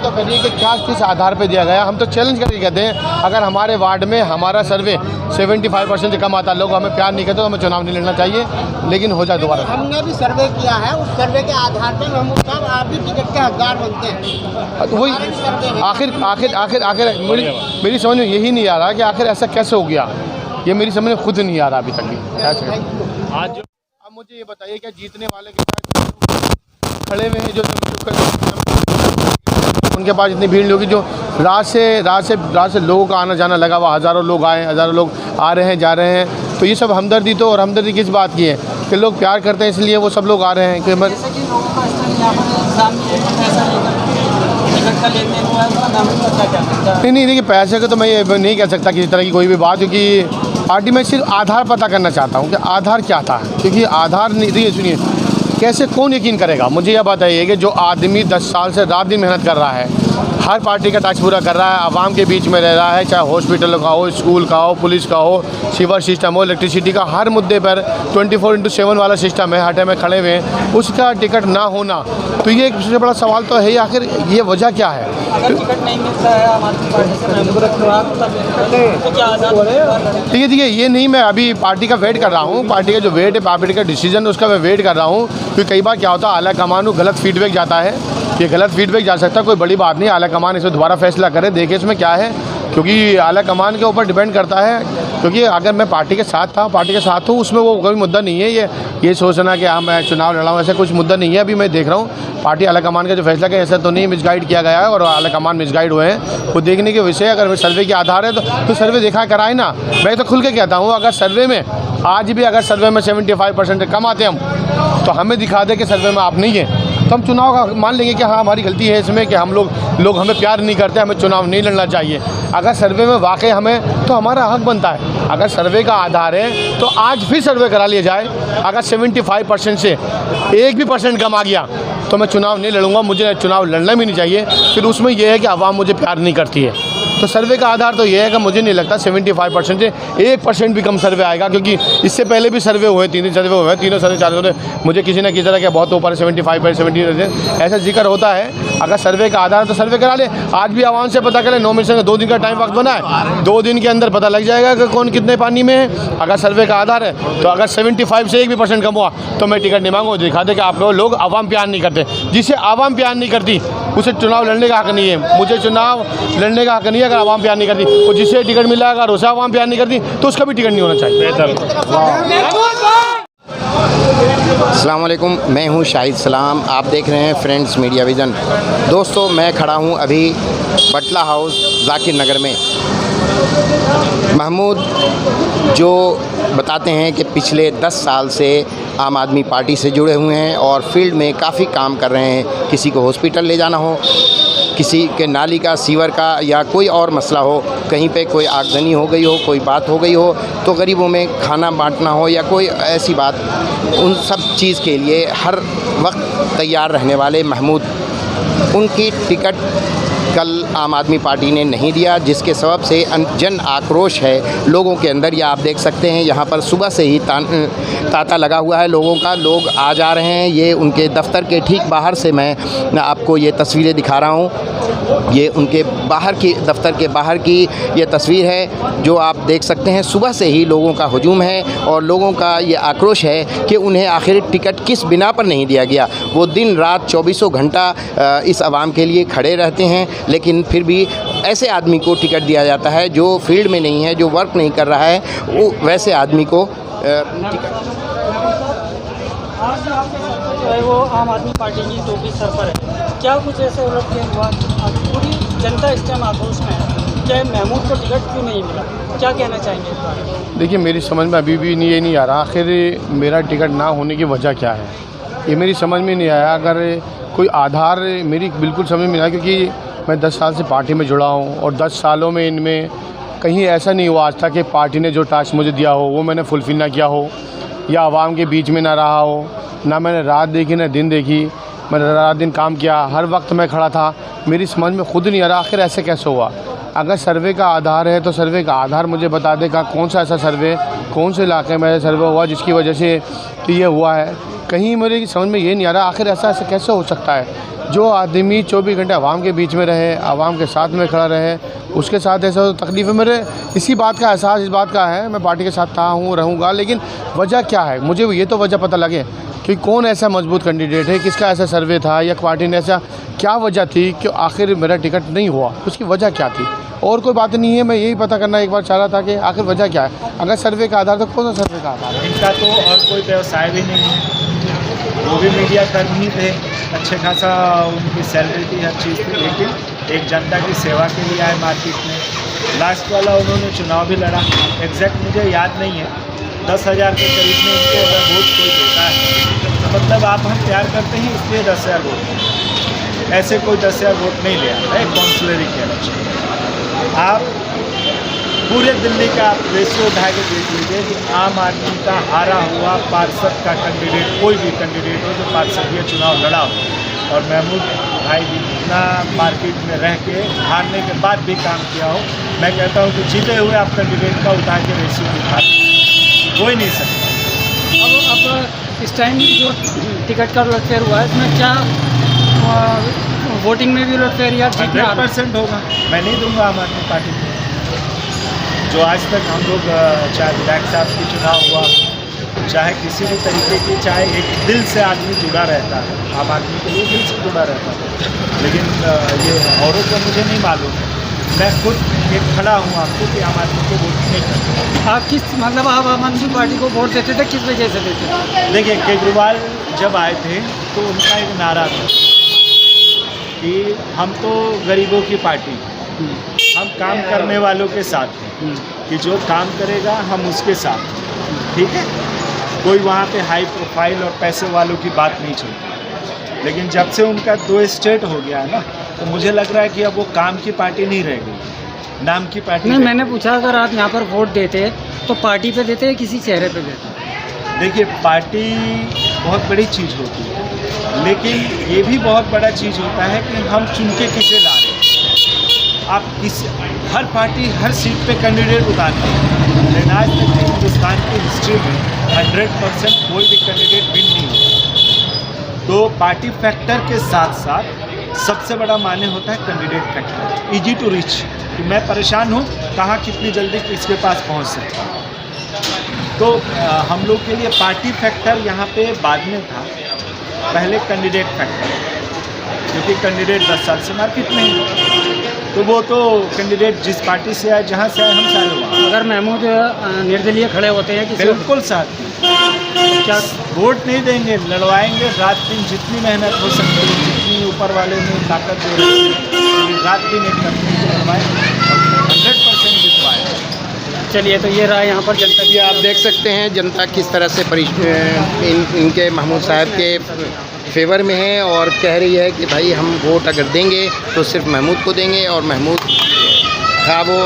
तो करिए कि क्या किस आधार पे दिया गया। हम तो चैलेंज करके कहते हैं, अगर हमारे वार्ड में हमारा सर्वे 75% से कम आता, लोग हमें प्यार नहीं करते तो हमें चुनाव नहीं लड़ना चाहिए, लेकिन हो जाए दोबारा। हमने भी सर्वे किया है, उस सर्वे के आधार पर महमूद साहब आप भी टिकट के हकदार बनते हैं। वही आखिर मेरी समझ में यही नहीं आ रहा कि आखिर ऐसा कैसे हो गया, ये मेरी समझ में खुद नहीं आ रहा अभी तक भी। आज अब मुझे ये बताइए, क्या जीतने वाले के साथ खड़े हुए हैं जो उनके पास इतनी भीड़ होगी, जो रात से लोगों का आना जाना लगा हुआ, हज़ारों लोग आए, हज़ारों लोग आ रहे हैं जा रहे हैं, तो ये सब हमदर्दी तो, और हमदर्दी किस बात की है कि लोग प्यार करते हैं इसलिए वो सब लोग आ रहे हैं कि नहीं देखिए, पैसे का तो मैं ये नहीं कह सकता किसी तरह की कोई भी बात, क्योंकि पार्टी में सिर्फ आधार पता करना चाहता हूँ कि आधार क्या था, क्योंकि आधार नहीं। देखिए सुनिए, कैसे कौन यकीन करेगा, मुझे यह बताइए कि जो आदमी 10 साल से रात दिन मेहनत कर रहा है, हर पार्टी का टैक्स पूरा कर रहा है, आवाम के बीच में रह रहा है, चाहे हॉस्पिटल का हो, स्कूल का हो, पुलिस का हो, सीवर सिस्टम हो, इलेक्ट्रिसिटी का, हर मुद्दे पर 24/7 वाला सिस्टम है, हर टाइम में खड़े हुए हैं, उसका टिकट ना होना, तो ये एक सबसे बड़ा सवाल तो है, आखिर ये वजह क्या है। टिकट नहीं मिलता है आम आदमी पार्टी से, देखिए ये नहीं, मैं अभी पार्टी का वेट कर रहा हूँ, पार्टी का जो वेट है, पार्टी का डिसीजन उसका मैं वेट कर रहा हूँ, क्योंकि कई बार क्या होता है, आला कमान को गलत फीडबैक जाता है, ये गलत फीडबैक जा सकता है, कोई बड़ी बात नहीं, आला कमान इसमें दोबारा फैसला करे, देखे इसमें क्या है, क्योंकि आला कमान के ऊपर डिपेंड करता है, क्योंकि अगर मैं पार्टी के साथ था, पार्टी के साथ हूँ, उसमें वो कोई मुद्दा नहीं है, ये सोचना कि हाँ मैं चुनाव लड़ा हूँ, ऐसा कुछ मुद्दा नहीं है। अभी मैं देख रहा हूँ पार्टी आला कमान का जो फैसला किया, ऐसा तो नहीं मिसगाइड किया गया है, और आला कमान मिसगाइड हुए हैं, वो देखने के विषय, अगर सर्वे के आधार है तो सर्वे देखा कराए ना। मैं तो खुल के कहता हूँ, अगर सर्वे में आज भी अगर सर्वे में 75% कम आते हम, तो हमें दिखा दे कि सर्वे में आप नहीं हैं, तो हम चुनाव का मान लेंगे कि हाँ हमारी गलती है इसमें कि हम लोग हमें प्यार नहीं करते, हमें चुनाव नहीं लड़ना चाहिए। अगर सर्वे में वाकई हमें, तो हमारा हक बनता है, अगर सर्वे का आधार है तो आज फिर सर्वे करा लिया जाए, अगर 75% से 1% कम आ गया तो मैं चुनाव नहीं लड़ूंगा, मुझे चुनाव लड़ना भी नहीं चाहिए। फिर उसमें यह है कि आवाम मुझे प्यार नहीं करती है, तो सर्वे का आधार तो ये है कि मुझे नहीं लगता 75% से 1% भी कम सर्वे आएगा, क्योंकि इससे पहले भी सर्वे हुए, तीनों सर्वे 4 सर्वे, मुझे किसी न किसी तरह के बहुत ऊपर 75% ऐसा जिक्र होता है। अगर सर्वे का आधार तो सर्वे करा ले, आज भी आवाम से पता करें, नॉमिनेशन का 2 दिन का टाइम वक्त बना है, 2 दिन के अंदर पता लग जाएगा कि कौन कितने पानी में है। अगर सर्वे का आधार है तो अगर 75 से 1% कम हुआ तो मैं टिकट नहीं मांगूँ, दिखा दे कि आप लोग आवाम प्यार नहीं करते। जिसे आवाम प्यार नहीं करती उसे चुनाव लड़ने का हक नहीं है, मुझे चुनाव लड़ने का हक नहीं है अगर आवाम प्यार नहीं करती, और जिसे टिकट मिला अगर उसे आवाम प्यार नहीं करती तो उसका भी टिकट नहीं होना चाहिए। अस्सलाम वालेकुम, मैं हूं शाहिद सलाम, आप देख रहे हैं फ्रेंड्स मीडिया विज़न। दोस्तों, मैं खड़ा हूं अभी बटला हाउस जाकिर नगर में। महमूद जो बताते हैं कि पिछले 10 साल से आम आदमी पार्टी से जुड़े हुए हैं और फील्ड में काफ़ी काम कर रहे हैं। किसी को हॉस्पिटल ले जाना हो, किसी के नाली का, सीवर का, या कोई और मसला हो, कहीं पे कोई आगजनी हो गई हो, कोई बात हो गई हो, तो गरीबों में खाना बांटना हो या कोई ऐसी बात, उन सब चीज़ के लिए हर वक्त तैयार रहने वाले महमूद, उनकी टिकट कल आम आदमी पार्टी ने नहीं दिया, जिसके सबब से जन आक्रोश है लोगों के अंदर। या आप देख सकते हैं यहाँ पर सुबह से ही तांता लगा हुआ है लोगों का, लोग आ जा रहे हैं। ये उनके दफ्तर के ठीक बाहर से मैं आपको ये तस्वीरें दिखा रहा हूँ, ये उनके बाहर की, दफ्तर के बाहर की ये तस्वीर है जो आप देख सकते हैं। सुबह से ही लोगों का हुजूम है और लोगों का ये आक्रोश है कि उन्हें आखिर टिकट किस बिना पर नहीं दिया गया। वो दिन रात 24 घंटा इस आवाम के लिए खड़े रहते हैं, लेकिन फिर भी ऐसे आदमी को टिकट दिया जाता है जो फील्ड में नहीं है, जो वर्क नहीं कर रहा है, वो वैसे आदमी को टिकट। आज आपके सर पर जो है वो आम आदमी पार्टी की टोपी सर पर है, क्या कुछ ऐसे उलट के हुआ? पूरी जनता इस टाइम आक्रोश में है, क्या महमूद को टिकट क्यों नहीं मिला, क्या कहना चाहेंगे इस बारे में? देखिए, मेरी समझ में अभी भी ये नहीं आ रहा आखिर मेरा टिकट ना होने की वजह क्या है, ये मेरी समझ में नहीं आया। अगर कोई आधार मेरी बिल्कुल समझ में नहीं आया, क्योंकि मैं 10 साल से पार्टी में जुड़ा हूँ और 10 सालों में इनमें कहीं ऐसा नहीं हुआ आज तक कि पार्टी ने जो टास्क मुझे दिया हो वो मैंने फुलफिल ना किया हो, या आवाम के बीच में ना रहा हो, ना मैंने रात देखी ना दिन देखी, मैंने रात दिन काम किया, हर वक्त मैं खड़ा था। मेरी समझ में खुद नहीं आ रहा आखिर ऐसे कैसे हुआ। अगर सर्वे का आधार है तो सर्वे का आधार मुझे बता देगा कौन सा ऐसा सर्वे, कौन से इलाके में सर्वे हुआ जिसकी वजह से ये हुआ है। कहीं मेरी समझ में ये नहीं आ रहा आखिर ऐसा कैसे हो सकता है। जो आदमी 24 घंटे आवाम के बीच में रहे, आवाम के साथ में खड़ा रहे, उसके साथ ऐसा तकलीफ़ है। मेरे इसी बात का एहसास इस बात का है, मैं पार्टी के साथ था हूँ, रहूँगा, लेकिन वजह क्या है, मुझे ये तो वजह पता लगे कि कौन ऐसा मजबूत कैंडिडेट है, किसका ऐसा सर्वे था या पार्टी ने ऐसा क्या वजह थी कि आखिर मेरा टिकट नहीं हुआ, उसकी वजह क्या थी। और कोई बात नहीं है, मैं यही पता करना एक बार चाह रहा था कि आखिर वजह क्या है। अगर सर्वे का आधार तो कौन सा सर्वे का आधार है? इनका तो और कोई व्यवसाय भी नहीं है, वो भी मीडिया कर्मी थे, अच्छे खासा उनकी सैलरी थी, हर चीज़ थी, लेकिन एक जनता की सेवा के लिए आए मार्केट में। लास्ट वाला उन्होंने चुनाव भी लड़ा, एग्जैक्ट मुझे याद नहीं है, 10,000 के करीब में इनको अगर वोट कोई देता है तो मतलब आप हम प्यार करते हैं इसलिए 10,000 वोट, ऐसे कोई 10,000 वोट नहीं ले आता है काउंसलरी के इलेक्शन। आप पूरे दिल्ली का आप रेशियो उठा के देख लीजिए कि आम आदमी का हारा हुआ पार्षद का कैंडिडेट, कोई भी कैंडिडेट हो जो पार्षदीय चुनाव लड़ा हो, और महमूद भाई भी इतना मार्केट में रह के हारने के बाद भी काम किया हो, मैं कहता हूँ कि जीते हुए आप कैंडिडेट का उठा के रेशियो दिखा कोई नहीं सकता। अब इस टाइम जो टिकट का उलटफेर हुआ है, इसमें क्या वोटिंग में भी उलटफेर या जीतना 100% होगा। मैं नहीं दूंगा आम आदमी पार्टी को। जो आज तक हम लोग चाहे विधायक साहब की चुनाव हुआ, चाहे किसी भी तरीके की, चाहे एक दिल से आदमी जुड़ा रहता है, आम आदमी के लिए दिल से जुड़ा रहता है, लेकिन ये औरों को मुझे नहीं मालूम है। मैं खुद एक खड़ा हूँ आपको कि आम आदमी को वोट नहीं करता। आप किस मतलब आप आम आदमी पार्टी को वोट देते थे, किस वजह से देते थे? देखिए, केजरीवाल जब आए थे तो उनका एक नारा था कि हम तो गरीबों की पार्टी, हम काम करने वालों के साथ हैं, कि जो काम करेगा हम उसके साथ हैं, ठीक है। कोई वहाँ पे हाई प्रोफाइल और पैसे वालों की बात नहीं चलती, लेकिन जब से उनका 2 स्टेट हो गया है ना, तो मुझे लग रहा है कि अब वो काम की पार्टी नहीं रह गई, नाम की पार्टी। नहीं, मैंने पूछा अगर आप यहाँ पर वोट देते तो पार्टी पे देते या किसी चेहरे पे देते? देखिए, पार्टी बहुत बड़ी चीज़ होती है, लेकिन ये भी बहुत बड़ा चीज़ होता है कि हम चुन के किसे ला रहे हैं। आप हर पार्टी हर सीट पे कैंडिडेट उतारती है, लेकिन आज तक हिंदुस्तान की हिस्ट्री में 100% कोई भी कैंडिडेट विन नहीं होता। तो पार्टी फैक्टर के साथ साथ सबसे बड़ा माने होता है candidate factor, easy to reach, कि मैं परेशान हूँ, कहाँ कितनी जल्दी किसके पास पहुँच सकता हूँ। तो हम लोग के लिए पार्टी फैक्टर यहाँ पे बाद में था, पहले कैंडिडेट फैक्टर, क्योंकि कैंडिडेट 10 साल से मार्केट में है, तो वो तो कैंडिडेट जिस पार्टी से आए, जहाँ से आए, हम सारे वहाँ। अगर महमूद निर्दलीय खड़े होते हैं किसी बिल्कुल साथ क्या वोट नहीं देंगे, लड़वाएंगे, रात दिन जितनी मेहनत हो सकती है, जितनी ऊपर वाले ने ताकत दे रही है, रात दिन एक करके लड़वाएंगे, 100% जितवाएंगे। चलिए, तो ये रहा यहाँ पर जनता की। आप देख सकते हैं जनता किस तरह से इनके महमूद साहब के फेवर में है और कह रही है कि भाई हम वोट अगर देंगे तो सिर्फ महमूद को देंगे, और महमूद खा वो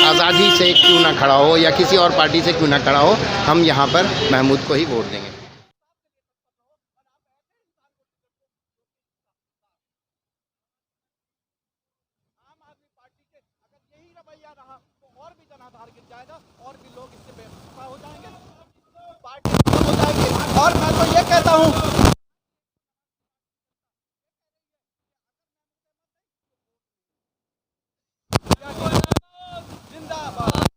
आज़ादी से क्यों ना खड़ा हो या किसी और पार्टी से क्यों ना खड़ा हो, हम यहाँ पर महमूद को ही वोट देंगे। आम आदमी पार्टी के अगर यही रवैया रहा तो और भी जनाधार गिर जाएगा और भी लोग इससे बेवफा हो जाएंगे, पार्टी खत्म हो जाएगी। और मैं तो ये कहता हूँ, जिंदाबाद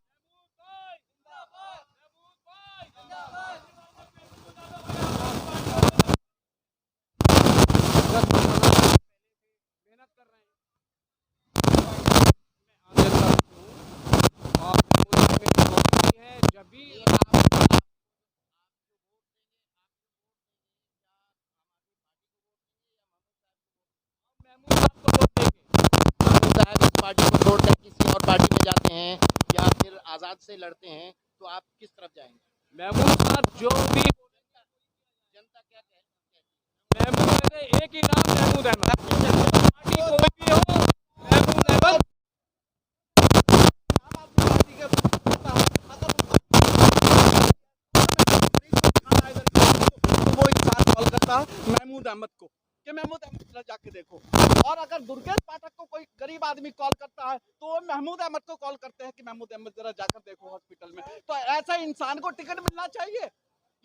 मेहनत कर रहे हैं, और मुझे है जब भी पार्टी को छोड़कर किसी और पार्टी में जाते हैं या फिर आज़ाद से लड़ते हैं, तो आप किस तरफ जाएंगे? महमूद साहब जो भी जनता क्या कहती है? महमूद, मेरे एक ही नाम महमूद अहमद, पार्टी कोई भी हो, महमूद अहमद आम आदमी पार्टी के तो वो इंसान कॉल करता है महमूद अहमद को कि महमूद अहमद जरा जाके देखो, और अगर दुर्गेश पाठक को कोई गरीब आदमी कॉल करता है तो वो महमूद अहमद को कॉल करते हैं कि महमूद अहमद जरा जाकर देखो हॉस्पिटल में। तो ऐसा इंसान को टिकट मिलना चाहिए,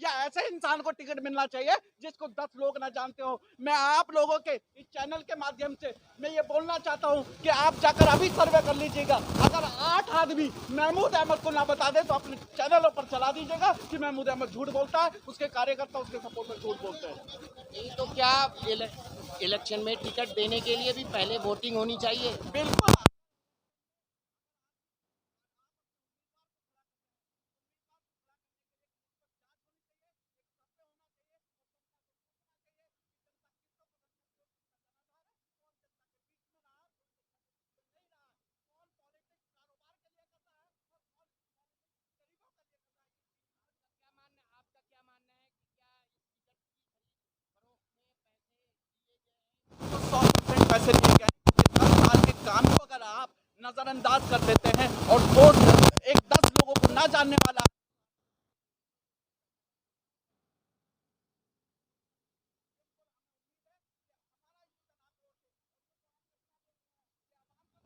या ऐसे इंसान को टिकट मिलना चाहिए जिसको 10 लोग ना जानते हो। मैं आप लोगों के इस चैनल के माध्यम से मैं ये बोलना चाहता हूँ कि आप जाकर अभी सर्वे कर लीजिएगा। अगर 8 आदमी महमूद अहमद को ना बता दे तो अपने चैनलों पर चला दीजिएगा कि महमूद अहमद झूठ बोलता है, उसके कार्यकर्ता उसके सपोर्टर झूठ बोलते हैं। नहीं तो क्या इलेक्शन में टिकट देने के लिए भी पहले वोटिंग होनी चाहिए? बिल्कुल। तो 100% पैसे लिए गए। 10 साल के काम को अगर आप नजरअंदाज कर देते हैं और 10 लोगों को ना जानने वाला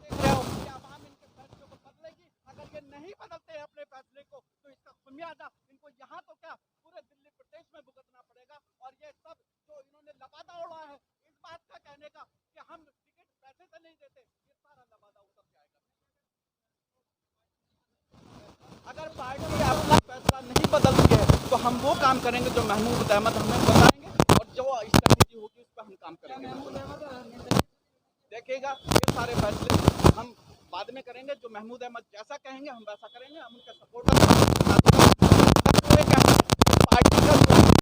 देख रहे हो कि आवाम इनके फैसले को बदलेगी। अगर ये नहीं बदलते हैं अपने फैसले को तो इसका खामियाजा इनको यहाँ तो क्या पूरे दिल्ली प्रदेश में भुगतना पड़ेगा। और ये सब जो इन्होंने लबादा उड़ा है इस बात का कहने का कि हम टिकट पैसे से नहीं देते, ये सारा लबादा उतर जाएगा। अगर पार्टी अपना फैसला नहीं बदलती है तो हम वो काम करेंगे जो महमूद अहमद हमें बताएंगे और जो स्ट्रेटेजी होगी उस पर हम काम करेंगे। देखिएगा ये सारे फैसले हम बाद में करेंगे। जो महमूद अहमद जैसा कहेंगे हम वैसा करेंगे। हम उनके सपोर्टर